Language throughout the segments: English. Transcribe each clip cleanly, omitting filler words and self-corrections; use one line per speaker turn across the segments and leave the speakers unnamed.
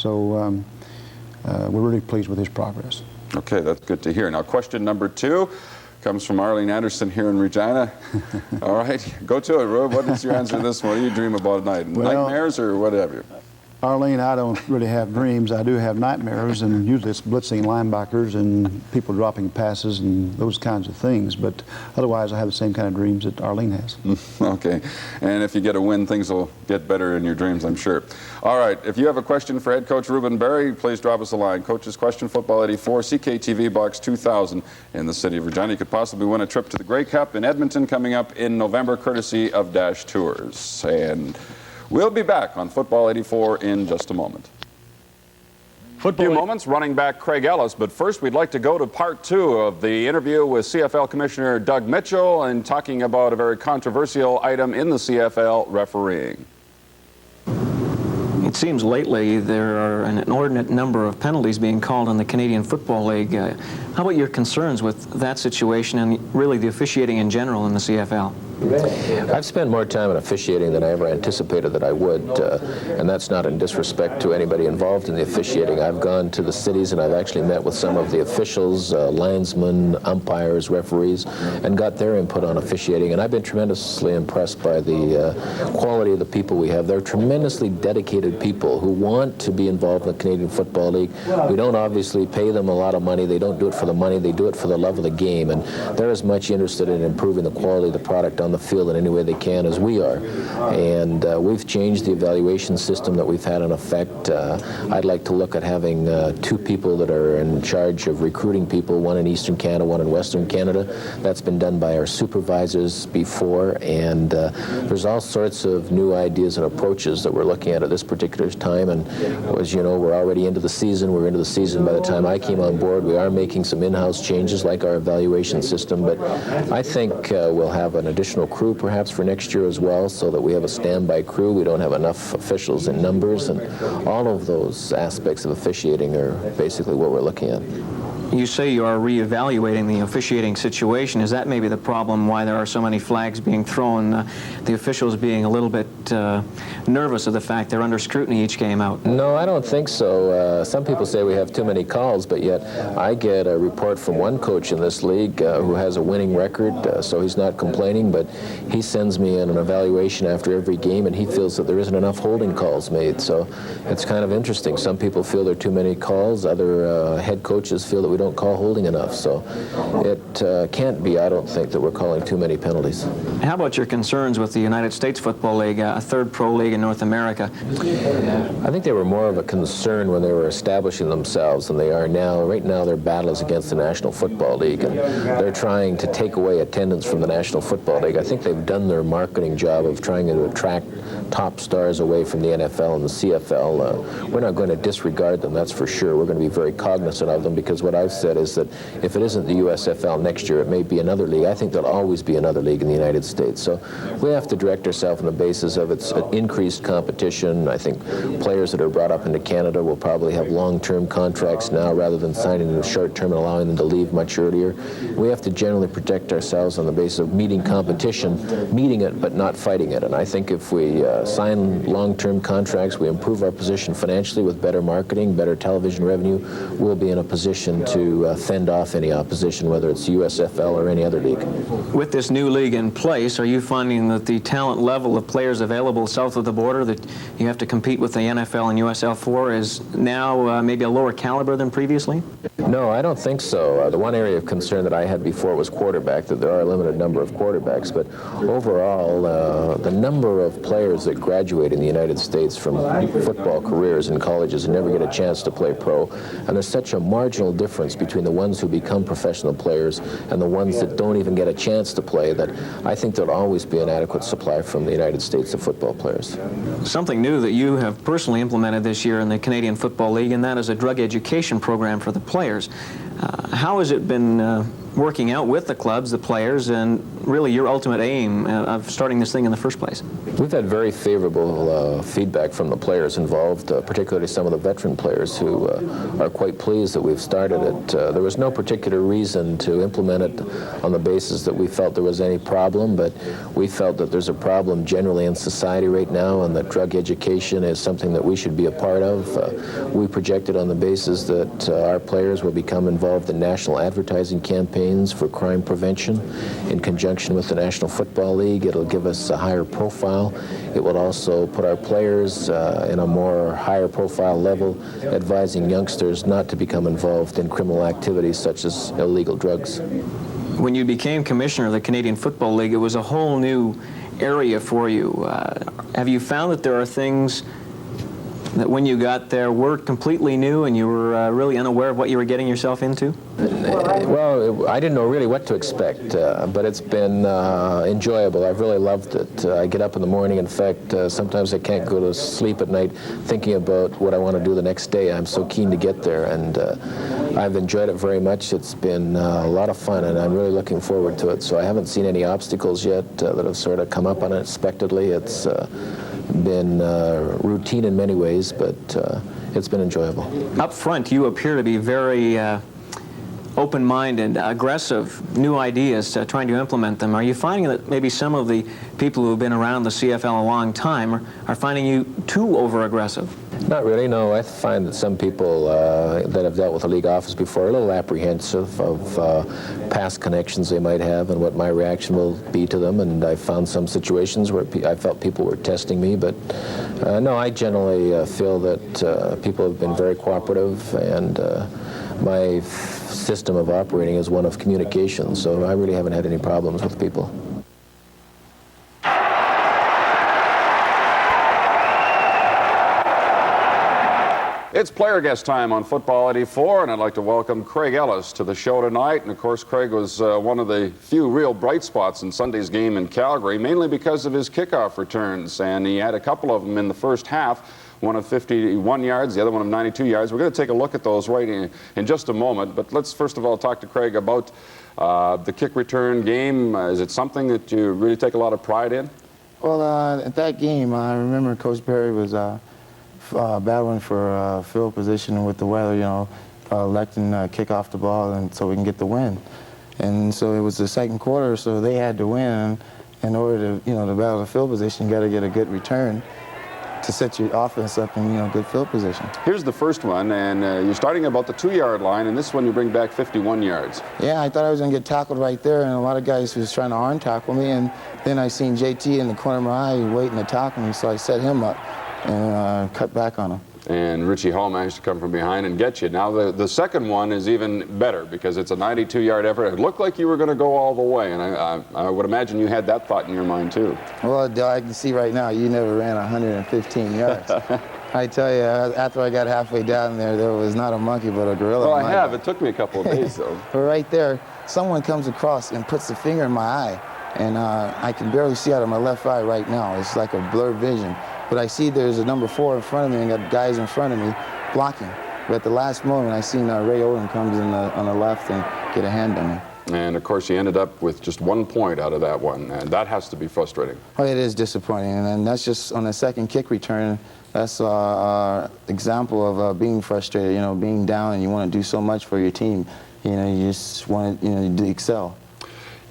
So we're really pleased with his progress.
Okay, that's good to hear. Now, question number 2 comes from Arlene Anderson here in Regina. All right, go to it, Rob. What is your answer to this one? What do you dream about at night?
Well,
nightmares or what have you?
Arlene, I don't really have dreams. I do have nightmares, and usually it's blitzing linebackers and people dropping passes and those kinds of things. But otherwise, I have the same kind of dreams that Arlene has.
Okay. And if you get a win, things will get better in your dreams, I'm sure. All right. If you have a question for head coach Ruben Berry, please drop us a line. Coach's Question, Football 84, CKTV Box 2000 in the city of Regina. You could possibly win a trip to the Grey Cup in Edmonton coming up in November, courtesy of Dash Tours. And we'll be back on Football 84 in just a moment. A few moments, running back Craig Ellis, but first we'd like to go to part 2 of the interview with CFL Commissioner Doug Mitchell and talking about a very controversial item in the CFL, refereeing.
It seems lately there are an inordinate number of penalties being called in the Canadian Football League. How about your concerns with that situation and really the officiating in general in the CFL?
I've spent more time in officiating than I ever anticipated that I would, and that's not in disrespect to anybody involved in the officiating. I've gone to the cities and I've actually met with some of the officials, linesmen, umpires, referees, and got their input on officiating, and I've been tremendously impressed by the quality of the people we have. They're tremendously dedicated people who want to be involved in the Canadian Football League. We don't obviously pay them a lot of money. They don't do it for the money. They do it for the love of the game, and they're as much interested in improving the quality of the product on the field in any way they can as we are. And we've changed the evaluation system that we've had in effect. I'd like to look at having 2 people that are in charge of recruiting people, one in Eastern Canada, one in Western Canada. That's been done by our supervisors before, and there's all sorts of new ideas and approaches that we're looking at this particular time. And as you know, we're already into the season. We're into the season by the time I came on board. We are making some in-house changes like our evaluation system, but I think we'll have an additional crew perhaps for next year as well, so that we have a standby crew. We don't have enough officials in numbers, and all of those aspects of officiating are basically what we're looking at.
You say you are reevaluating the officiating situation. Is that maybe the problem why there are so many flags being thrown? The officials being a little bit nervous of the fact they're under scrutiny each game out?
No, I don't think so. Some people say we have too many calls, but yet I get a report from one coach in this league who has a winning record, so he's not complaining, but he sends me in an evaluation after every game, and he feels that there isn't enough holding calls made. So it's kind of interesting. Some people feel there are too many calls. Other head coaches feel that we don't call holding enough. So it can't be, I don't think, that we're calling too many penalties.
How about your concerns with the United States Football League, a third pro league in North America?
I think they were more of a concern when they were establishing themselves than they are now. Right now their battle is against the National Football League, and they're trying to take away attendance from the National Football League. I think they've done their marketing job of trying to attract top stars away from the NFL and the CFL. We're not going to disregard them, that's for sure. We're going to be very cognizant of them, because what I've said is that if it isn't the USFL next year, it may be another league. I think there'll always be another league in the United States. So we have to direct ourselves on the basis of its increased competition. I think players that are brought up into Canada will probably have long-term contracts now rather than signing them short-term and allowing them to leave much earlier. We have to generally protect ourselves on the basis of meeting competition, meeting it but not fighting it. And I think if we sign long-term contracts, we improve our position financially with better marketing, better television revenue, we'll be in a position to fend off any opposition, whether it's USFL or any other league.
With this new league in place, are you finding that the talent level of players available south of the border that you have to compete with the NFL and USL for is now maybe a lower caliber than previously?
No, I don't think so. The one area of concern that I had before was quarterback, that there are a limited number of quarterbacks, but overall, the number of players that graduate in the United States from football careers in colleges and never get a chance to play pro, and there's such a marginal difference between the ones who become professional players and the ones that don't even get a chance to play, that I think there'll always be an adequate supply from the United States of football players.
Something new that you have personally implemented this year in the Canadian Football League, and that is a drug education program for the players. How has it been working out with the clubs, the players, and really your ultimate aim of starting this thing in the first place?
We've had very favorable feedback from the players involved, particularly some of the veteran players who are quite pleased that we've started it. There was no particular reason to implement it on the basis that we felt there was any problem, but we felt that there's a problem generally in society right now, and that drug education is something that we should be a part of. We projected on the basis that our players will become involved in national advertising campaigns for crime prevention in conjunction with the National Football League. It'll give us a higher profile. It will also put our players in a more higher profile level, advising youngsters not to become involved in criminal activities such as illegal drugs.
When you became commissioner of the Canadian Football League, it was a whole new area for you. Have you found that there are things that when you got there were completely new and you were really unaware of what you were getting yourself into?
Well, I didn't know really what to expect, but it's been enjoyable. I've really loved it. I get up in the morning. In fact, sometimes I can't go to sleep at night thinking about what I want to do the next day. I'm so keen to get there, and I've enjoyed it very much. It's been a lot of fun, and I'm really looking forward to it. So I haven't seen any obstacles yet that have sort of come up unexpectedly. It's been routine in many ways, but it's been enjoyable.
Up front, you appear to be very open-minded, aggressive, new ideas, trying to implement them. Are you finding that maybe some of the people who have been around the CFL a long time are finding you too over-aggressive?
Not really, no. I find that some people that have dealt with the league office before are a little apprehensive of past connections they might have and what my reaction will be to them, and I found some situations where I felt people were testing me, but no, I generally feel that people have been very cooperative, and my system of operating is one of communication, so I really haven't had any problems with people.
It's player guest time on Football 84, and I'd like to welcome Craig Ellis to the show tonight. And of course, Craig was one of the few real bright spots in Sunday's game in Calgary, mainly because of his kickoff returns, and he had a couple of them in the first half. One of 51 yards, the other one of 92 yards. We're going to take a look at those right in just a moment, but let's first of all talk to Craig about the kick return game. Is it something that you really take a lot of pride in?
Well, at that game, I remember Coach Berry was battling for field position with the weather, you know, electing kick off the ball and so we can get the win. And so it was the second quarter, so they had to win. In order to, you know, to battle the field position, you got to get a good return to set your offense up in, you know, good field position.
Here's the first one, and you're starting about the 2-yard line, and this one you bring back 51 yards.
Yeah, I thought I was going to get tackled right there, and a lot of guys was trying to arm tackle me, and then I seen JT in the corner of my eye waiting to tackle me, so I set him up and cut back on him.
And Richie Hall managed to come from behind and get you. Now the second one is even better because it's a 92-yard effort. It looked like you were going to go all the way, and I would imagine you had that thought in your mind too.
Well, I can see right now you never ran 115 yards. I tell you, after I got halfway down there was not a monkey but a gorilla.
Well, I have. It took me a couple of days though.
But right there, someone comes across and puts a finger in my eye, and I can barely see out of my left eye right now. It's like a blurred vision. But I see there's a number 4 in front of me and got guys in front of me blocking. But at the last moment, I seen Ray Odom comes in on the left and get a hand on me.
And of course, you ended up with just 1 point out of that one, and that has to be frustrating.
Oh, it is disappointing, and that's just on the second kick return. That's an example of being frustrated. You know, being down and you want to do so much for your team. You know, you just want to, you know, to excel.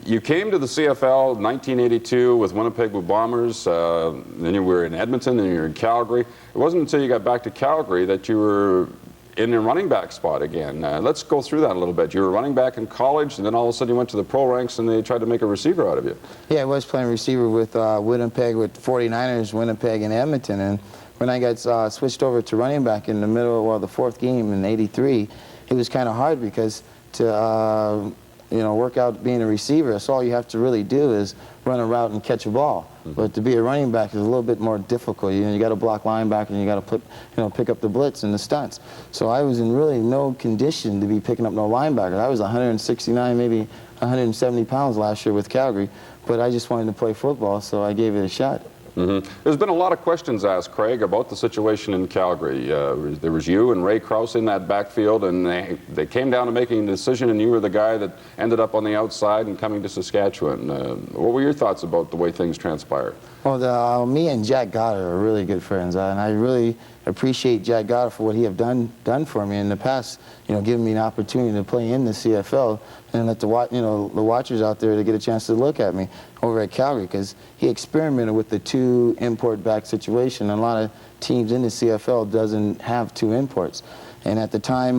You came to the CFL in 1982 with Winnipeg Blue Bombers, then you were in Edmonton, then you were in Calgary. It wasn't until you got back to Calgary that you were in a running back spot again. Let's go through that a little bit. You were running back in college, and then all of a sudden you went to the pro ranks and they tried to make a receiver out of you.
Yeah, I was playing receiver with Winnipeg, with 49ers, Winnipeg, and Edmonton. And when I got switched over to running back in the middle, well, the 4th game in '83, it was kind of hard because to you know, work out being a receiver, that's all you have to really do is run a route and catch a ball. But to be a running back is a little bit more difficult. You know, you got to block linebacker and you got to pick up the blitz and the stunts. So I was in really no condition to be picking up no linebacker. I was 169, maybe 170 pounds last year with Calgary, but I just wanted to play football, so I gave it a shot.
There's been a lot of questions asked, Craig, about the situation in Calgary. There was you and Ray Krause in that backfield, and they came down to making a decision, and you were the guy that ended up on the outside and coming to Saskatchewan. What were your thoughts about the way things transpired?
Well, me and Jack Goddard are really good friends, and I really appreciate Jack Goddard for what he have done for me in the past. You know, giving me an opportunity to play in the CFL and let the watchers out there to get a chance to look at me over at Calgary, because he experimented with the 2 import back situation. And a lot of teams in the CFL doesn't have 2 imports, and at the time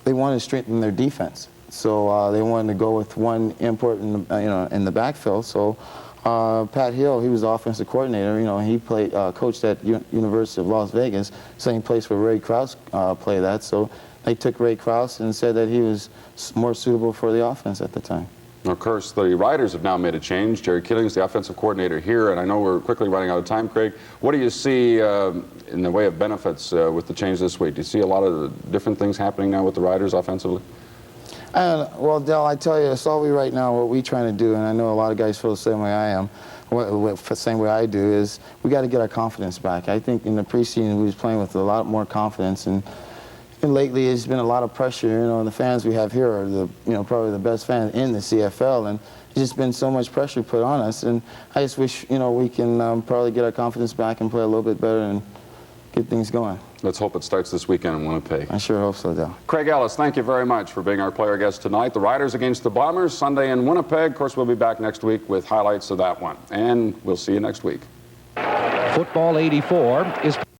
they wanted to strengthen their defense, so they wanted to go with 1 import in the in the backfield. So Pat Hill, he was the offensive coordinator. You know, he played coached at University of Las Vegas, same place where Ray Krause played at. So they took Ray Krause and said that he was more suitable for the offense at the time.
Of course, the Riders have now made a change. Jerry Killing's the offensive coordinator here, and I know we're quickly running out of time, Craig. What do you see in the way of benefits with the change this week? Do you see a lot of different things happening now with the Riders offensively?
Well, Del, I tell you, it's all right now, what we're trying to do, and I know a lot of guys feel the same way I am, the same way I do, is we got to get our confidence back. I think in the preseason we was playing with a lot more confidence, and lately there's been a lot of pressure. You know, and the fans we have here are probably the best fans in the CFL, and there's just been so much pressure put on us, and I just wish we can probably get our confidence back and play a little bit better and get things going.
Let's hope it starts this weekend in Winnipeg.
I sure hope so, Del.
Craig Ellis, thank you very much for being our player guest tonight. The Riders against the Bombers, Sunday in Winnipeg. Of course, we'll be back next week with highlights of that one. And we'll see you next week.
Football 84 is